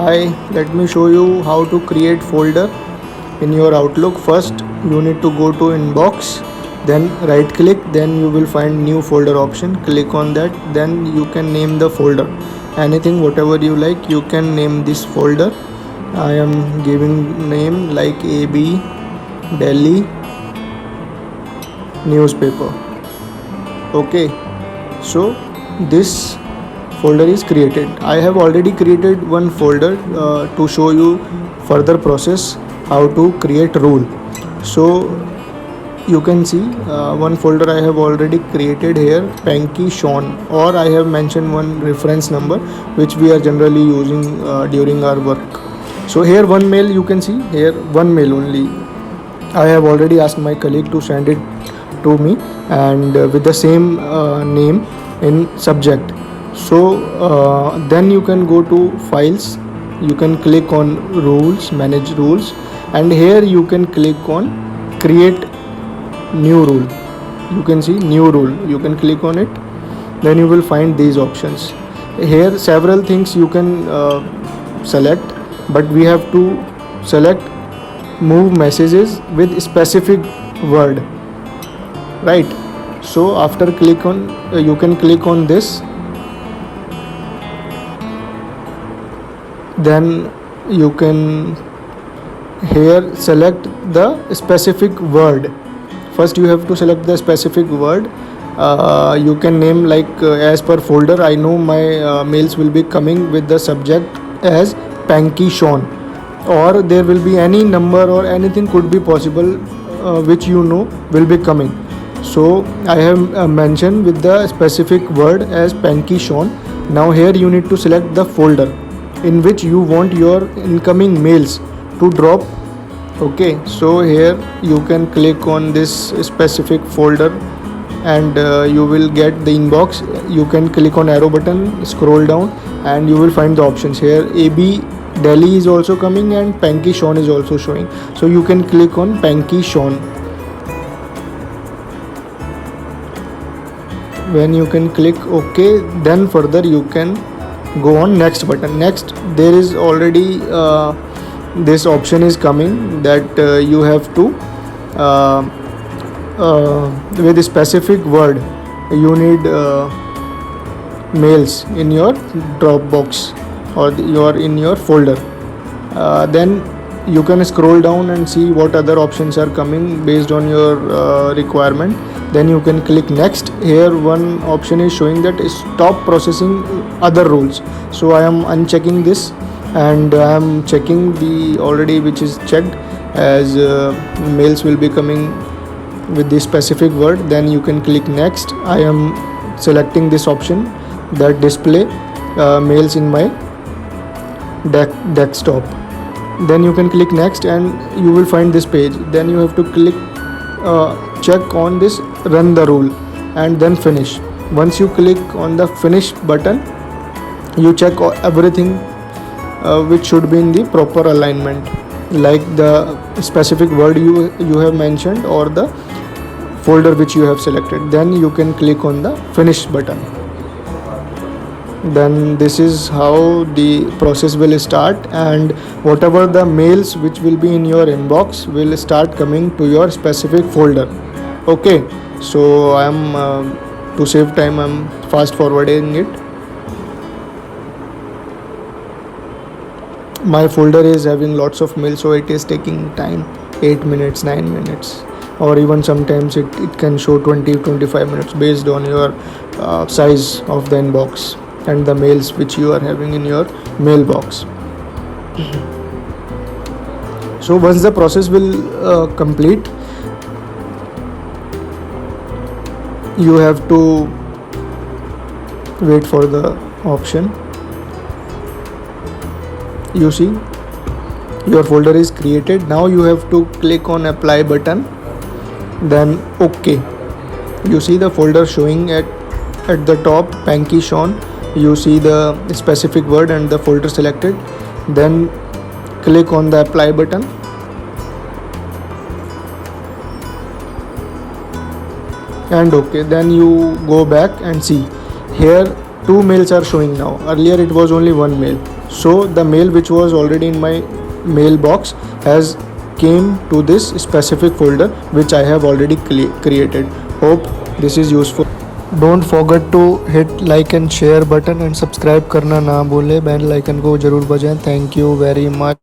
Hi, let me show you how to create folder in your Outlook. First, you need to go to inbox, then right click, then you will find new folder option. Click on that, then you can name the folder. Anything, whatever you like, you can name this folder. I am giving name like AB Delhi newspaper. Okay, so this folder is created. I have already created one folder to show you further process how to create rule. So you can see one folder I have already created here, Panky Sean, or I have mentioned one reference number which we are generally using during our work. So here one mail, you can see here one mail only. I have already asked my colleague to send it to me, and with the same name in subject. So then you can go to files, you can click on rules, manage rules, and here you can click on create new rule. You can see new rule, you can click on it, then you will find these options. Here several things you can select, but we have to select move messages with specific word, right? So after click on you can click on this, then you can here select the specific word. First you have to select the specific word. You can name like as per folder. I know my mails will be coming with the subject as Panky Sean, or there will be any number or anything could be possible which you know will be coming. So I have mentioned with the specific word as Panky Sean. Now here you need to select the folder in which you want your incoming mails to drop. Okay, so here you can click on this specific folder, and you will get the inbox. You can click on arrow button, scroll down, and you will find the options. Here AB Delhi is also coming and Panky Sean is also showing. So you can click on Panky Sean. When you can click OK, then further you can go on next button. Next, there is already this option is coming that you have to with a specific word you need mails in your Dropbox or your in your folder. Then you can scroll down and see what other options are coming based on your requirement. Then you can click next. Here one option is showing that stop processing other rules. So I am unchecking this, and I am checking the already which is checked as mails will be coming with this specific word. Then you can click next. I am selecting this option that display mails in my desktop. Then you can click next and you will find this page. Then you have to click check on this run the rule and then finish. Once you click on the finish button, you check everything which should be in the proper alignment, like the specific word you have mentioned or the folder which you have selected. Then you can click on the finish button. Then this is how the process will start, and whatever the mails which will be in your inbox will start coming to your specific folder. Okay, so I am to save time, I am fast forwarding it. My folder is having lots of mail, so it is taking time, 8 minutes, 9 minutes, or even sometimes it can show 20-25 minutes based on your size of the inbox and the mails which you are having in your mailbox. So once the process will complete, you have to wait for the option. You see your folder is created. Now you have to click on apply button, then OK. You see the folder showing at the top, Panky Sean. You see the specific word and the folder selected. Then click on the apply button, and OK. Then you go back and see here two mails are showing now. Earlier it was only one mail. So the mail which was already in my mailbox has came to this specific folder which I have already created. Hope this is useful. Don't forget to hit like and share button and subscribe करना ना भूलें, bell icon को ज़रूर बजाएं. Thank you very much.